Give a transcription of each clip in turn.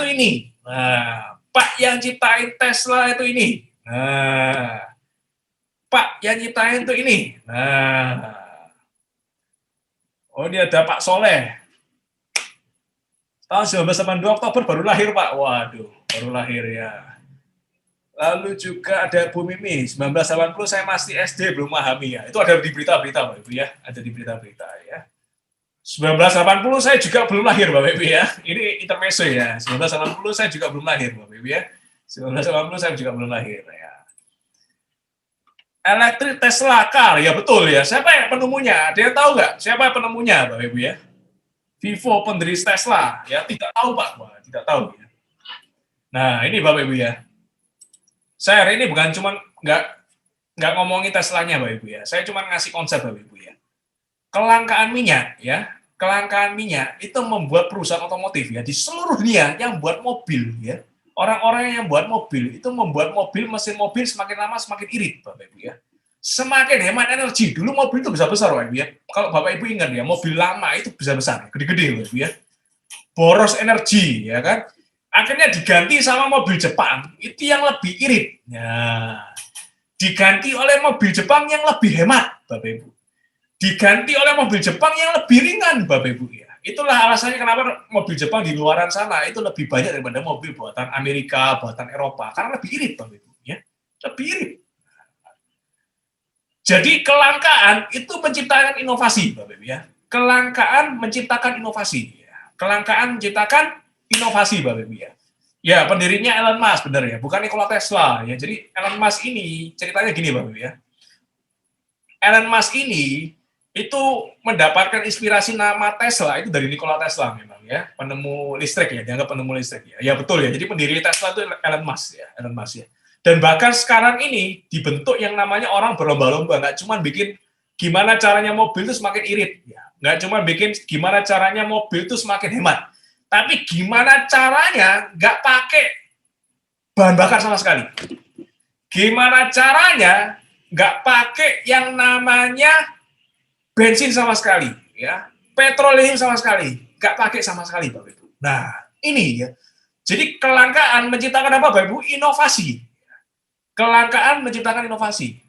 itu ini. Nah, Pak yang ciptain Tesla itu ini. Nah, Pak yang ciptain itu ini. Nah, oh ini ada Pak Soleh. Tahun 1982 Oktober baru lahir Pak. Waduh, baru lahir ya. Lalu juga ada Bu Mimi, 1980 saya masih SD belum memahami ya. Itu ada di berita-berita Bapak Ibu ya, ada di berita-berita ya. 1980 saya juga belum lahir Bapak Ibu ya. Ini intermezzo ya. 1980 saya juga belum lahir Bapak Ibu ya. 1980 saya juga belum lahir ya. Elektrik Tesla car, ya betul ya. Siapa yang penemunya? Ada yang tahu nggak? Siapa yang penemunya Bapak Ibu ya? Vivo pendiri Tesla, ya tidak tahu Pak, wah, tidak tahu. Ya. Nah ini Bapak Ibu ya, saya hari ini bukan cuma nggak ngomongin Teslanya Bapak Ibu ya, saya cuma ngasih konsep Bapak Ibu ya. Kelangkaan minyak ya, kelangkaan minyak itu membuat perusahaan otomotif ya di seluruh dunia yang buat mobil ya, orang-orang yang buat mobil itu membuat mobil, mesin mobil semakin lama semakin irit Bapak Ibu ya. Semakin hemat energi. Dulu mobil itu bisa besar, Bapak Ibu ya. Kalau Bapak Ibu ingat ya, mobil lama itu bisa besar, gede-gede, Bapak Ibu ya. Boros energi, ya kan. Akhirnya diganti sama mobil Jepang, itu yang lebih irit. Ya. Diganti oleh mobil Jepang yang lebih hemat, Bapak Ibu. Diganti oleh mobil Jepang yang lebih ringan, Bapak Ibu ya. Itulah alasannya kenapa mobil Jepang di luaran sana itu lebih banyak daripada mobil buatan Amerika, buatan Eropa, karena lebih irit, Bapak Ibu ya. Lebih irit. Jadi kelangkaan itu menciptakan inovasi, Bapak Ibu ya. Kelangkaan menciptakan inovasi. Kelangkaan menciptakan inovasi, Bapak Ibu ya. Ya, pendirinya Elon Musk, benar ya. Bukan Nikola Tesla ya. Jadi Elon Musk ini ceritanya gini, Bapak Ibu ya. Elon Musk ini itu mendapatkan inspirasi nama Tesla itu dari Nikola Tesla memang ya, penemu listrik ya, dianggap penemu listrik ya. Ya betul ya. Jadi pendiri Tesla itu Elon Musk ya, Elon Musk ya. Dan bahkan sekarang ini dibentuk yang namanya orang berlomba-lomba, nggak cuma bikin gimana caranya mobil itu semakin irit, ya. Nggak cuma bikin gimana caranya mobil itu semakin hemat, tapi gimana caranya nggak pakai bahan bakar sama sekali. Gimana caranya nggak pakai yang namanya bensin sama sekali, ya, petroleum sama sekali, nggak pakai sama sekali, Bapak Ibu. Nah, ini ya. Jadi kelangkaan menciptakan apa, Bapak Ibu? Inovasi. Kelangkaan menciptakan inovasi.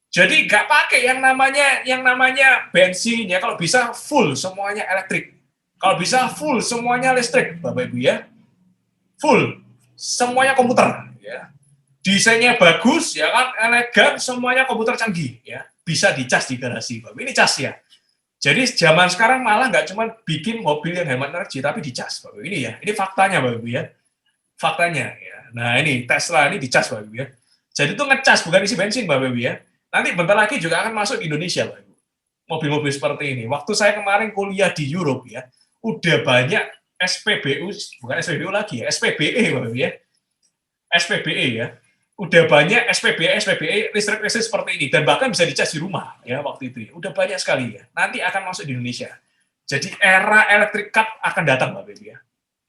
Jadi nggak pakai yang namanya bensin ya, kalau bisa full semuanya elektrik. Kalau bisa full semuanya listrik, Bapak Ibu ya. Full semuanya komputer ya. Desainnya bagus ya kan, elegan, semuanya komputer canggih ya. Bisa dicas di garasi, Bapak. Ini cas ya. Jadi zaman sekarang malah nggak cuma bikin mobil yang hemat energi, tapi dicas, Bapak. Ini ya, ini faktanya, Bapak Ibu ya. Faktanya ya. Nah ini Tesla ini dicas, Bapak Ibu ya. Jadi itu ngecas, bukan isi bensin, Bapak Ibu ya. Nanti bentar lagi juga akan masuk di Indonesia, Bapak Ibu. Mobil-mobil seperti ini. Waktu saya kemarin kuliah di Europe ya, udah banyak SPBU, bukan SPBU lagi ya, SPBE, Bapak Ibu ya. SPBE ya. Udah banyak SPBE listrik seperti ini. Dan bahkan bisa dicas di rumah ya waktu itu ya. Udah banyak sekali ya. Nanti akan masuk di Indonesia. Jadi era electric car akan datang, Bapak Ibu ya.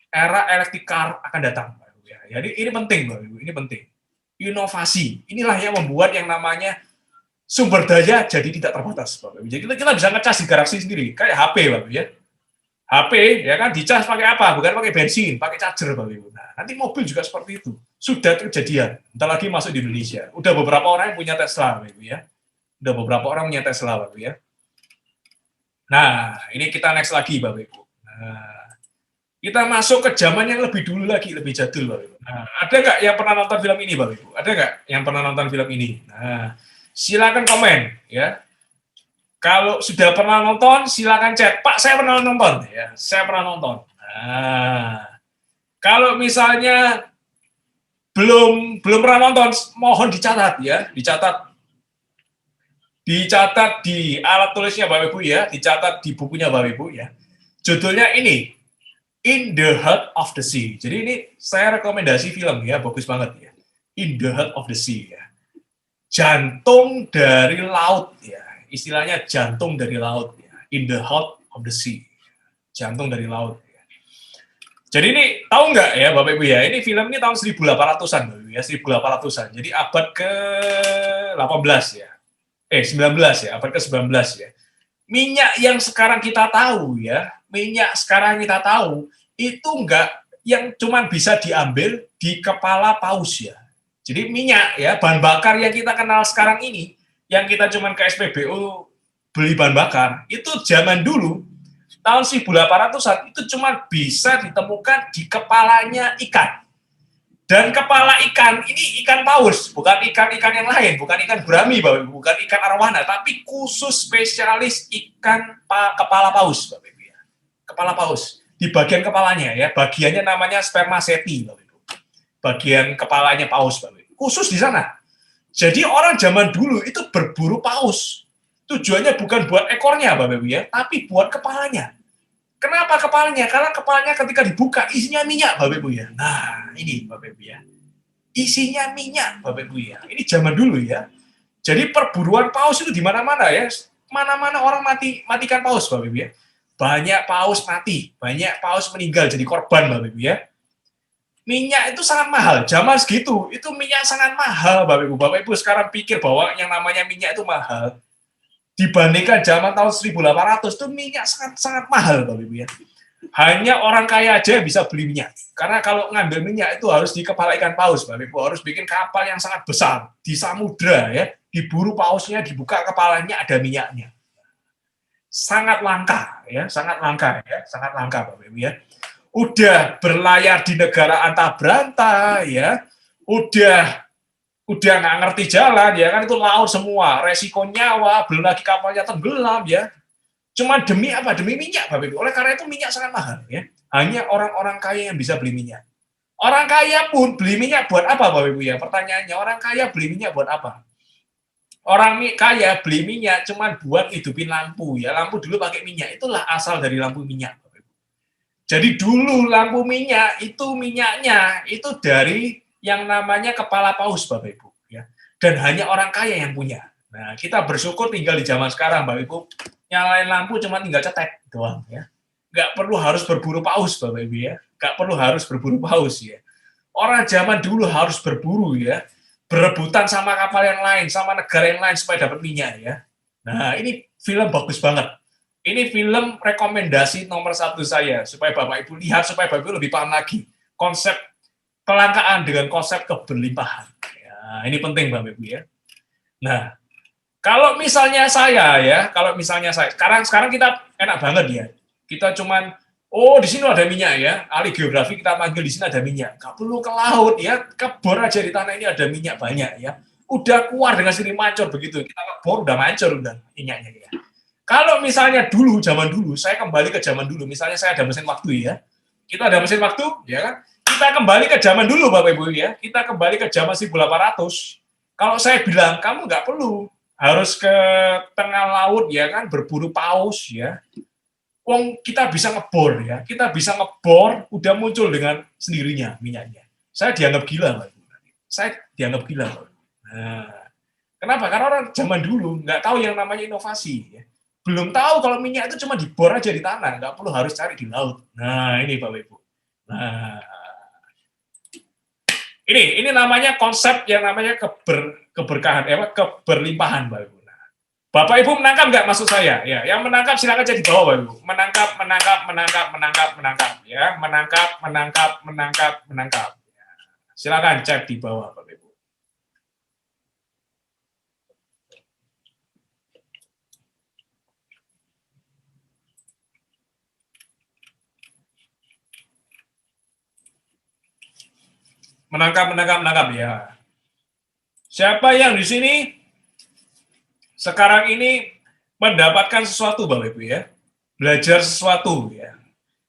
Era electric car akan datang, Bapak Ibu ya. Jadi ini penting, Bapak Ibu. Ini penting. Inovasi. Inilah yang membuat yang namanya sumber daya jadi tidak terbatas, Bapak Ibu. Jadi kita bisa ngecas di garasi sendiri, kayak HP, Bapak Ibu ya. HP ya kan dicas pakai apa? Bukan pakai bensin, pakai charger, Bapak Ibu. Nah, nanti mobil juga seperti itu. Sudah kejadian. Entar lagi masuk di Indonesia. Udah beberapa orang yang punya Tesla, Bapak Ibu ya. Udah beberapa orang punya Tesla, Bapak Ibu ya. Nah, ini kita next lagi, Bapak Ibu. Nah, kita masuk ke zaman yang lebih dulu lagi, lebih jadul, Bapak Ibu. Nah, ada nggak yang pernah nonton film ini, Bapak Ibu? Ada nggak yang pernah nonton film ini? Nah, silakan komen, ya. Kalau sudah pernah nonton, silakan chat. Pak, saya pernah nonton, ya. Saya pernah nonton. Nah, kalau misalnya belum pernah nonton, mohon dicatat, ya. Dicatat di alat tulisnya, Bapak Ibu, ya. Dicatat di bukunya, Bapak Ibu, ya. Judulnya ini. In the Heart of the Sea. Jadi ini saya rekomendasi film ya, bagus banget ya. In the Heart of the Sea ya. Jantung dari laut ya. Istilahnya jantung dari laut ya. In the Heart of the Sea. Jantung dari laut ya. Jadi ini tahu nggak ya Bapak Ibu ya, ini film ini tahun 1800-an Bapak Ibu ya, 1800-an. Jadi abad ke-18 ya. 19 ya, abad ke-19 ya. Minyak yang sekarang kita tahu ya, minyak sekarang kita tahu itu yang cuma bisa diambil di kepala paus ya. Jadi minyak ya, bahan bakar yang kita kenal sekarang ini, yang kita cuma ke SPBU beli bahan bakar, itu zaman dulu tahun 1800-an itu cuma bisa ditemukan di kepalanya ikan. Dan kepala ikan ini ikan paus, bukan ikan-ikan yang lain, bukan ikan gurami, bukan ikan arwana, tapi khusus spesialis ikan kepala paus, Bapak Ibu ya. Kepala paus di bagian kepalanya ya, bagiannya namanya spermaceti, Bapak Ibu. Bagian kepalanya paus, Bapak Ibu. Khusus di sana. Jadi orang zaman dulu itu berburu paus. Tujuannya bukan buat ekornya, Bapak Ibu ya, tapi buat kepalanya. Kenapa kepalanya? Karena kepalanya ketika dibuka isinya minyak, Bapak Ibu ya. Nah, ini Bapak Ibu ya. Isinya minyak, Bapak Ibu ya. Ini zaman dulu ya. Jadi perburuan paus itu di mana-mana ya. Mana-mana orang matikan paus, Bapak Ibu ya. Banyak paus mati, banyak paus meninggal jadi korban, Bapak Ibu ya. Minyak itu sangat mahal. Zaman segitu, itu minyak sangat mahal, Bapak Ibu. Bapak Ibu sekarang pikir bahwa yang namanya minyak itu mahal. Dibandingkan zaman tahun 1800 itu minyak sangat mahal, Bapak Ibu ya. Hanya orang kaya aja bisa beli minyak. Karena kalau ngambil minyak itu harus di kepala ikan paus, Bapak Ibu. Harus bikin kapal yang sangat besar di samudra ya. Diburu pausnya, dibuka kepalanya ada minyaknya. Sangat langka ya, sangat langka ya, sangat langka Bapak Ibu ya. Udah berlayar di negara antah berantah ya. Udah nggak ngerti jalan ya kan, itu laut semua, resiko nyawa, belum lagi kapalnya tenggelam ya. Cuma demi apa? Demi minyak, Bapak Ibu. Oleh karena itu minyak sangat mahal ya. Hanya orang-orang kaya yang bisa beli minyak. Orang kaya pun beli minyak buat apa, Bapak Ibu ya? Pertanyaannya, orang kaya beli minyak buat apa? Orang kaya beli minyak cuma buat hidupin lampu ya. Lampu dulu pakai minyak, itulah asal dari lampu minyak, Bapak Ibu. Jadi dulu lampu minyak itu minyaknya itu dari yang namanya kepala paus, Bapak Ibu ya. Dan hanya orang kaya yang punya. Nah, kita bersyukur tinggal di zaman sekarang, Bapak Ibu. Nyalain lampu cuma tinggal cetek doang ya. Nggak perlu harus berburu paus, Bapak Ibu ya. Nggak perlu harus berburu paus ya. Orang zaman dulu harus berburu ya. Berebutan sama kapal yang lain, sama negara yang lain supaya dapat minyak ya. Nah, ini film bagus banget. Ini film rekomendasi nomor 1 saya, supaya Bapak Ibu lihat, supaya Bapak Ibu lebih paham lagi konsep kelangkaan dengan konsep keberlimpahan. Ya, ini penting Bapak Ibu ya. Nah, kalau misalnya saya, sekarang kita enak banget ya. Kita cuman, oh di sini ada minyak ya, ahli geografi kita panggil di sini ada minyak. Gak perlu ke laut ya, kebor aja di tanah ini ada minyak banyak ya. Udah keluar dengan sini mancur begitu, kita kebor udah mancur udah minyaknya ya. Kalau misalnya dulu, zaman dulu, saya kembali ke zaman dulu, misalnya saya ada mesin waktu ya, kita ada mesin waktu, ya kan? Kita kembali ke zaman dulu, Bapak Ibu ya, kita kembali ke zaman 1800. Kalau saya bilang, kamu nggak perlu harus ke tengah laut ya kan, berburu paus ya. Wong kita bisa ngebor ya, kita bisa ngebor, udah muncul dengan sendirinya minyaknya. Saya dianggap gila, Bapak Ibu. Saya dianggap gila, Bapak Ibu. Nah, kenapa? Karena orang zaman dulu nggak tahu yang namanya inovasi ya. Belum tahu kalau minyak itu cuma dibor aja di tanah, nggak perlu harus cari di laut. Nah, ini Bapak Ibu. Nah, ini namanya konsep yang namanya keberkahan, keberlimpahan, Bapak Ibu. Nah, Bapak Ibu menangkap nggak maksud saya? Ya, yang menangkap silakan jadi bawah, Bapak Ibu. Menangkap, ya, menangkap. Ya. Silakan cek di bawah, Bapak Ibu. Menangkap ya. Siapa yang di sini sekarang ini mendapatkan sesuatu, Bapak Ibu ya? Belajar sesuatu ya.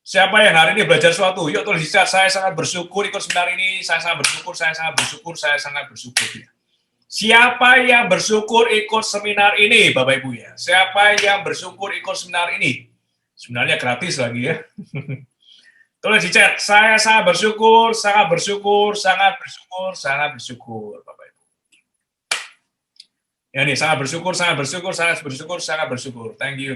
Siapa yang hari ini belajar sesuatu? Yuk tulis di chat, saya sangat bersyukur ikut seminar ini, saya sangat bersyukur ya. Siapa yang bersyukur ikut seminar ini, Bapak Ibu ya? Siapa yang bersyukur ikut seminar ini? Sebenarnya gratis lagi ya. Tulis di chat, saya sangat bersyukur, Bapak Ibu. Ya nih, sangat bersyukur. Thank you.